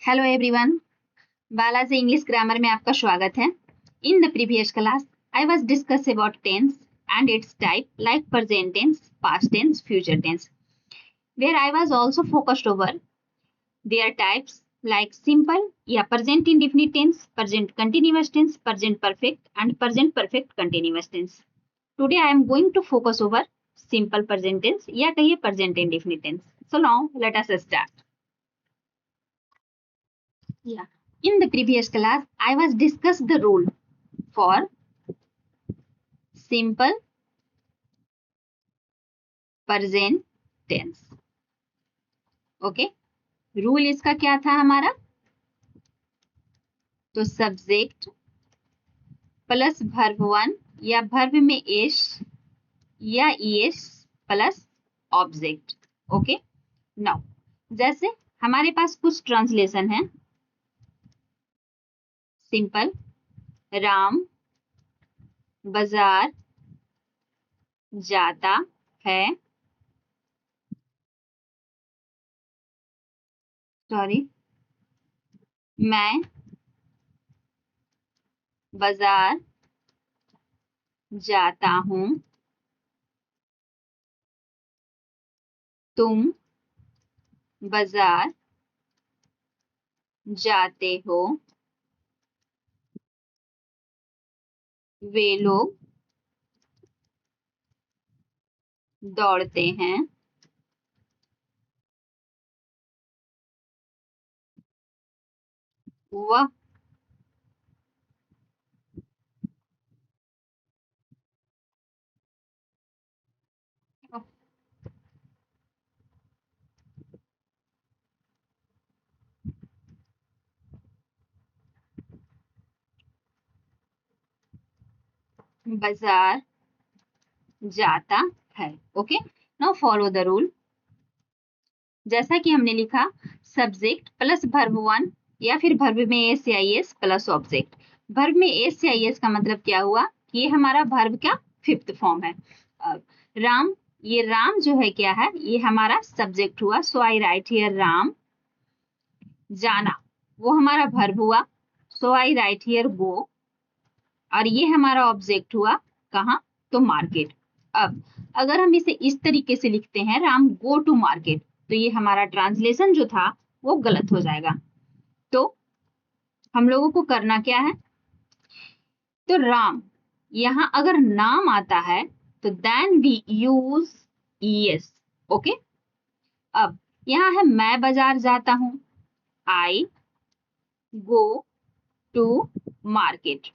Hello everyone, बाला से English grammar में आपका स्वागत है। In the previous class I was discuss about tense and its type like present tense, past tense, future tense, where I was also focused over their types like simple या present indefinite tense, present continuous tense, present perfect and present perfect continuous tense. Today I am going to focus over simple present tense या कहिए present indefinite tense. So now let us start. Yeah. In the previous class, I was discussed the rule for simple present tense. Okay. Rule इसका क्या था हमारा? तो subject plus verb one या verb में S या ES plus object. Okay. Now जैसे हमारे पास कुछ ट्रांसलेशन है. सिंपल, राम बाजार जाता है. सॉरी, मैं बाजार जाता हूं. तुम बाजार जाते हो. वे लोग दौड़ते हैं. वह बाजार जाता है. Okay. Now follow the rule. जैसा कि हमने लिखा, सब्जेक्ट प्लस वर्ब वन या फिर वर्ब में एस या एस प्लस ऑब्जेक्ट. वर्ब में एस या एस का मतलब क्या हुआ? ये हमारा वर्ब का फिफ्थ फॉर्म है. राम, ये राम जो है क्या है? ये हमारा सब्जेक्ट हुआ. सो आई राइट हियर राम. जाना वो हमारा वर्ब हुआ. सो आई राइट हियर गो. और ये हमारा ऑब्जेक्ट हुआ. कहाँ? तो मार्केट. अब अगर हम इसे इस तरीके से लिखते हैं, राम गो टू मार्केट, तो ये हमारा ट्रांसलेशन जो था वो गलत हो जाएगा. तो हम लोगों को करना क्या है? तो राम, यहां अगर नाम आता है तो then we use ES. Okay. अब यहां है मैं बाजार जाता हूं. I go to market.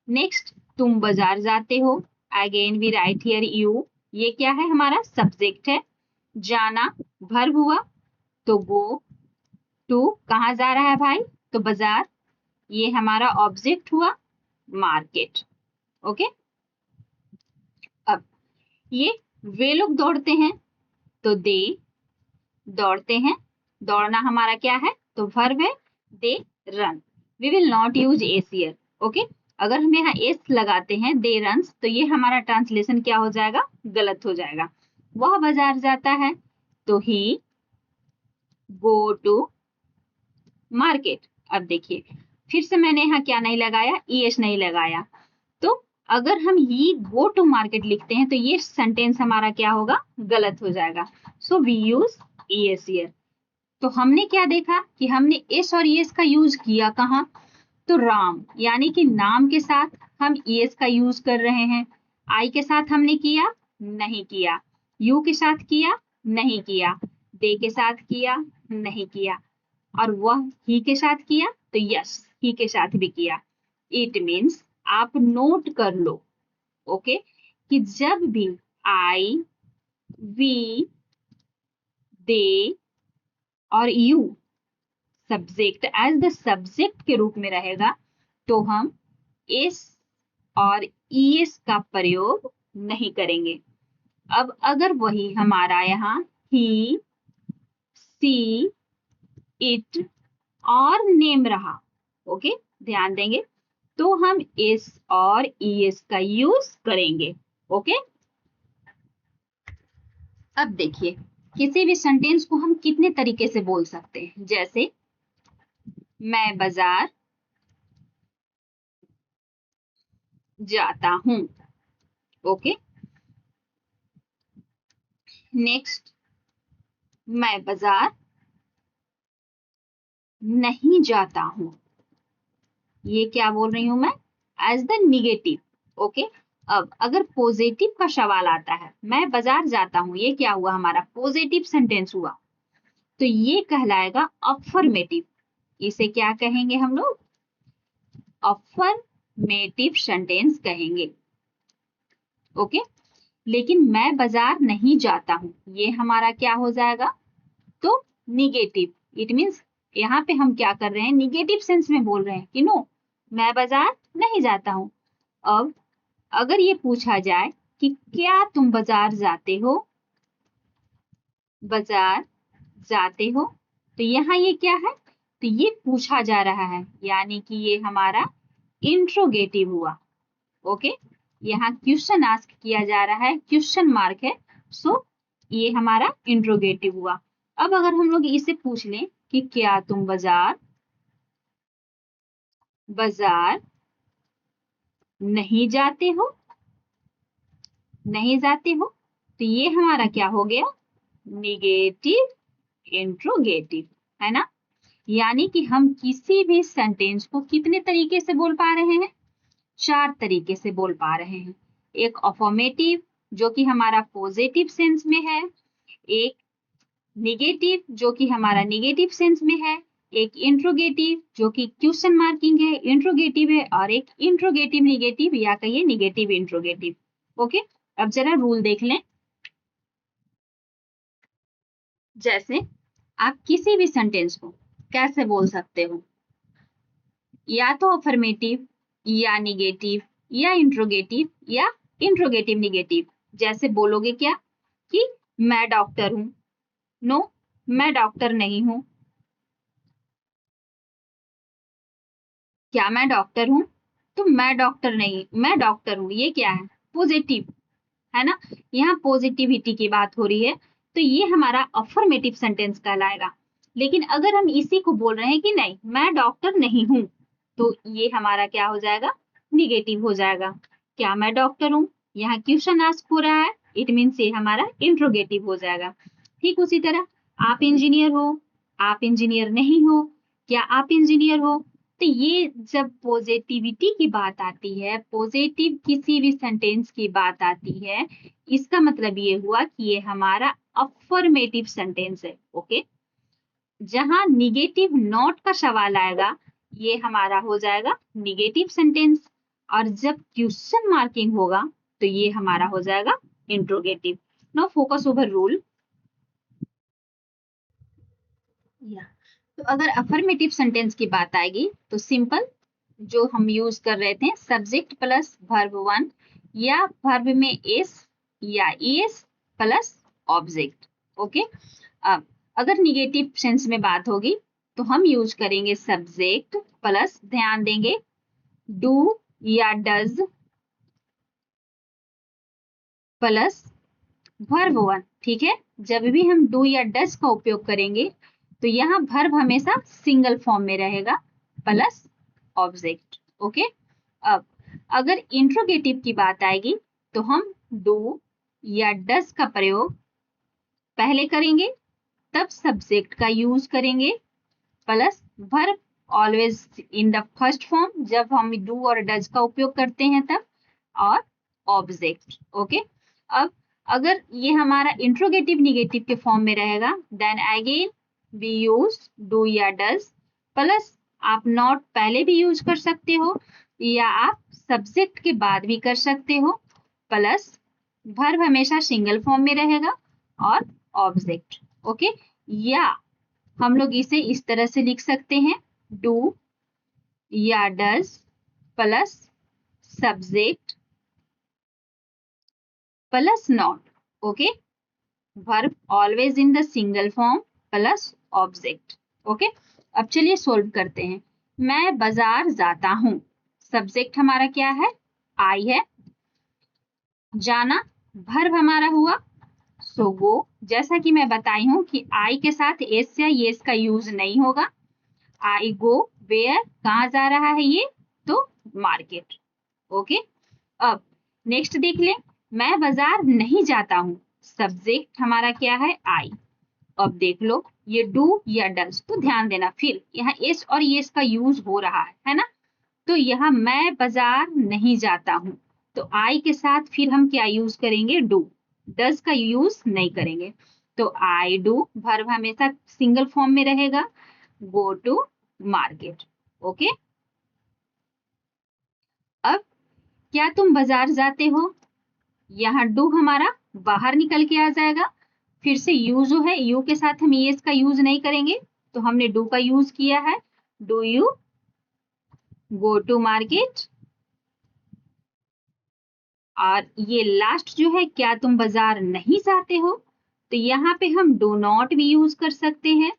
Next, तुम बाजार जाते हो. Again we write here you. ये क्या है? हमारा सब्जेक्ट है. जाना वर्ब हुआ. तो गो टू कहाँ जा रहा है भाई? तो बाजार. ये हमारा ऑब्जेक्ट हुआ. मार्केट. ओके. अब ये वे लोग दौड़ते हैं. तो दे दौड़ते हैं. दौड़ना हमारा क्या है? तो वर्ब है. They run. We will not use S here. Okay. अगर हम यहाँ एस लगाते हैं, दे रन्स, तो ये हमारा ट्रांसलेशन क्या हो जाएगा? गलत हो जाएगा. वह बाजार जाता है. तो ही गो टू मार्केट. अब देखिए, फिर से मैंने यहाँ क्या नहीं लगाया? ईएस नहीं लगाया. तो अगर हम ही गो टू मार्केट लिखते हैं तो ये सेंटेंस हमारा क्या होगा? गलत हो जाएगा. So we use ES here. तो हमने क्या देखा कि हमने एस और ईएस का यूज किया कहाँ? तो राम, यानी कि नाम के साथ हम ईएस का यूज कर रहे हैं. आई के साथ हमने किया? नहीं किया. यू के साथ किया? नहीं किया. दे के साथ किया? नहीं किया. और वह ही के साथ किया? तो यस, ही के साथ भी किया. इट मीन्स, आप नोट कर लो. ओके. कि जब भी आई, वी, दे और you subject as the subject के रूप में रहेगा, तो हम एस और ईएस का प्रयोग नहीं करेंगे. अब अगर वही हमारा यहाँ ही, सी, इट और नेम रहा, ओके, ध्यान देंगे, तो हम एस और ईएस का यूज करेंगे. ओके. अब देखिए, किसी भी सेंटेंस को हम कितने तरीके से बोल सकते हैं. जैसे मैं बाजार जाता हूं। ओके, नेक्स्ट, मैं बाजार नहीं जाता हूं। ये क्या बोल रही हूं मैं? As the negative. ओके, अब अगर पॉजिटिव का सवाल आता है, मैं बाजार जाता हूं, ये क्या हुआ? हमारा पॉजिटिव सेंटेंस हुआ, तो ये कहलाएगा अफर्मेटिव। इसे क्या कहेंगे हम लोग? अफर्मेटिव सेंटेंस कहेंगे। ओके, लेकिन मैं बाजार नहीं जाता हूं, ये हमारा क्या हो जाएगा? तो निगेटिव। इट मीन्स यहाँ पे हम क्या कर रहे हैं? निगेटिव सेंस में बोल रहे हैं कि नो, मैं बाजार नहीं जाता हूं। अब अगर ये पूछा जाए कि क्या तुम बाजार जाते हो, बाजार जाते हो, तो यहाँ ये क्या है? तो ये पूछा जा रहा है, यानी कि ये हमारा इंट्रोगेटिव हुआ। ओके, यहाँ क्वेश्चन आस्क किया जा रहा है, क्वेश्चन मार्क है, सो ये हमारा इंट्रोगेटिव हुआ। अब अगर हम लोग इसे पूछ लें कि क्या तुम बाजार बाजार नहीं जाते हो, नहीं जाते हो, तो ये हमारा क्या हो गया? निगेटिव इंट्रोगेटिव, है ना? यानी कि हम किसी भी सेंटेंस को कितने तरीके से बोल पा रहे हैं? 4 तरीके से बोल पा रहे हैं। एक अफर्मेटिव जो कि हमारा पॉजिटिव सेंस में है, एक निगेटिव जो कि हमारा निगेटिव सेंस में है, एक इंट्रोगेटिव जो कि क्वेश्चन मार्किंग है, इंट्रोगेटिव है, और एक इंट्रोगेटिव निगेटिव या कहिए निगेटिव इंट्रोगेटिव। ओके, अब जरा रूल देख लें। जैसे आप किसी भी सेंटेंस को कैसे बोल सकते हो? या तो अफर्मेटिव या निगेटिव या इंट्रोगेटिव या इंट्रोगेटिव निगेटिव। जैसे बोलोगे क्या कि मैं डॉक्टर हूं, नो, मैं डॉक्टर नहीं हूं। क्या मैं डॉक्टर हूं? तो मैं डॉक्टर नहीं, मैं डॉक्टर हूं, ये क्या है? पॉजिटिव, है ना? यहाँ पॉजिटिविटी की बात हो रही है, तो ये हमारा अफर्मेटिव सेंटेंस कहलाएगा। लेकिन अगर हम इसी को बोल रहे हैं कि नहीं, मैं डॉक्टर नहीं हूं, तो ये हमारा क्या हो जाएगा? निगेटिव हो जाएगा। क्या मैं डॉक्टर हूं? यहाँ क्वेश्चन आस्क हो रहा है, इट मीन्स ये हमारा इंट्रोगेटिव हो जाएगा। ठीक उसी तरह, आप इंजीनियर हो, आप इंजीनियर नहीं हो, क्या आप इंजीनियर हो? तो ये जब पॉजिटिविटी की बात आती है, पॉजिटिव किसी भी सेंटेंस की बात आती है, इसका मतलब ये हुआ कि ये हमारा अफर्मेटिव सेंटेंस है। ओके, जहां निगेटिव नॉट का सवाल आएगा, ये हमारा हो जाएगा निगेटिव सेंटेंस, और जब क्वेश्चन मार्किंग होगा तो ये हमारा हो जाएगा interrogative. Now focus over rule. तो अगर अफर्मेटिव सेंटेंस की बात आएगी तो सिंपल जो हम यूज कर रहे थे, सब्जेक्ट प्लस वर्ब 1 या वर्ब में एस या ईएस प्लस ऑब्जेक्ट। ओके, अब अगर निगेटिव सेंस में बात होगी तो हम यूज करेंगे सब्जेक्ट प्लस, ध्यान देंगे, डू या डज प्लस वर्ब 1। ठीक है, जब भी हम डू या डज का उपयोग करेंगे तो यहाँ वर्ब हमेशा सिंगल फॉर्म में रहेगा प्लस ऑब्जेक्ट। ओके, अब अगर इंट्रोगेटिव की बात आएगी तो हम डू या डज का प्रयोग पहले करेंगे, तब सब्जेक्ट का यूज करेंगे plus verb always in the first form, जब हम डू और डज का उपयोग करते हैं तब, और ऑब्जेक्ट। ओके, अब अगर ये हमारा इंट्रोगेटिव निगेटिव के फॉर्म में रहेगा, then again we use do या डज प्लस, आप नॉट पहले भी यूज कर सकते हो या आप सब्जेक्ट के बाद भी कर सकते हो, प्लस वर्ब हमेशा सिंगल फॉर्म में रहेगा और ऑब्जेक्ट। ओके, या हम लोग इसे इस तरह से लिख सकते हैं, डू या does plus subject plus not. Okay, verb always in the single form plus object. Okay, अब चलिए सोल्व करते हैं। मैं बाजार जाता हूं, सब्जेक्ट हमारा क्या है? आई है, जाना वर्ब हमारा हुआ सो गो। जैसा कि मैं बताई हूं कि आई के साथ एस या येस का यूज नहीं होगा, आई गो वेयर, कहाँ जा रहा है ये, तो मार्केट। ओके, अब नेक्स्ट देख लें, मैं बाजार नहीं जाता हूँ, सब्जेक्ट हमारा क्या है, आई। अब देख लो ये डू या डज, तो ध्यान देना फिर यहाँ एस और येस का यूज हो रहा है ना। तो यहाँ मैं बाजार नहीं जाता हूँ, तो आई के साथ फिर हम क्या यूज करेंगे, डू, डज का यूज नहीं करेंगे। तो आई डू वर्ब हमेशा सिंगल फॉर्म में रहेगा, गो टू मार्केट। ओके, अब क्या तुम बाजार जाते हो, यहाँ डू हमारा बाहर निकल के आ जाएगा, फिर से यू जो है, यू के साथ हम येस का यूज नहीं करेंगे, तो हमने डू का यूज किया है, do you go to market. और ये लास्ट जो है, क्या तुम बाजार नहीं जाते हो, तो यहाँ पे हम डू नॉट भी यूज कर सकते हैं,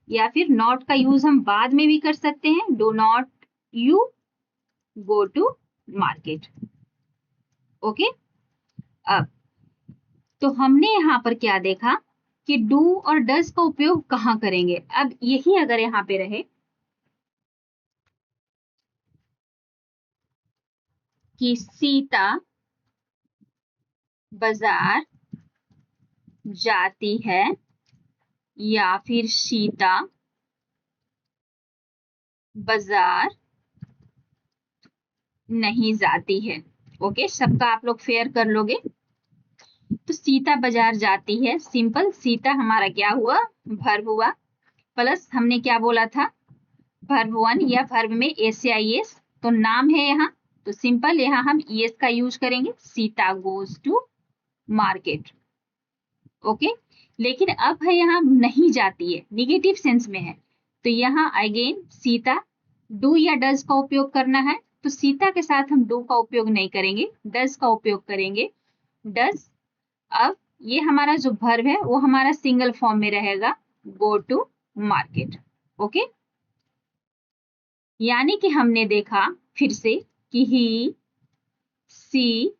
या फिर नॉट का यूज हम बाद में भी कर सकते हैं, do not you go to market. Okay, अब तो हमने यहाँ पर क्या देखा कि डू और डज का उपयोग कहाँ करेंगे। अब यही अगर यहाँ पे रहे कि सीता बाजार जाती है, या फिर सीता बाजार नहीं जाती है। ओके, सबका आप लोग फेयर कर लोगे। तो सीता बाजार जाती है, सिंपल, सीता हमारा क्या हुआ, वर्ब हुआ, प्लस हमने क्या बोला था, वर्ब वन या वर्ब में एस या एस, तो नाम है यहाँ, तो सिंपल यहाँ हम एस का यूज करेंगे, Sita goes to market. Okay, लेकिन अब है यहाँ नहीं जाती है, निगेटिव सेंस में है, तो यहाँ अगेन सीता डू या डज का उपयोग करना है, तो सीता के साथ हम डू का उपयोग नहीं करेंगे, डज का उपयोग करेंगे, डज। अब ये हमारा जो वर्ब है वो हमारा सिंगल फॉर्म में रहेगा, गो टू मार्केट। ओके, यानी कि हमने देखा फिर से कि ही, सी,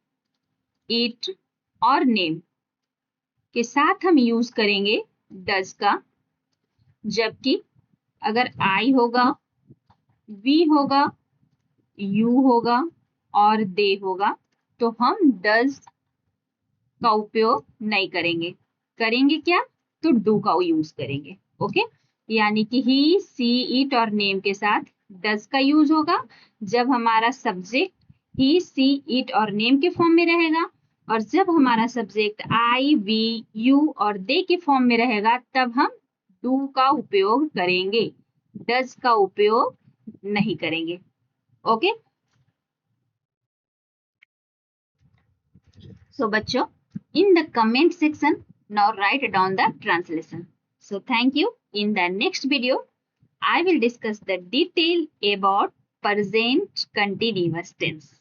इट और नेम के साथ हम यूज करेंगे डज का, जबकि अगर आई होगा, वी होगा, यू होगा और दे होगा, तो हम डज का उपयोग नहीं करेंगे, करेंगे क्या, तो डू का यूज करेंगे। ओके, यानी कि ही, सी, इट और नेम के साथ डज का यूज होगा जब हमारा सब्जेक्ट ही, सी, इट और नेम के फॉर्म में रहेगा, और जब हमारा सब्जेक्ट आई, वी, यू और दे के फॉर्म में रहेगा तब हम डू का उपयोग करेंगे, डज का उपयोग नहीं करेंगे। ओके, so बच्चों, in the comment section now write down the translation. So thank you. In the next video I will discuss the detail about present continuous tense.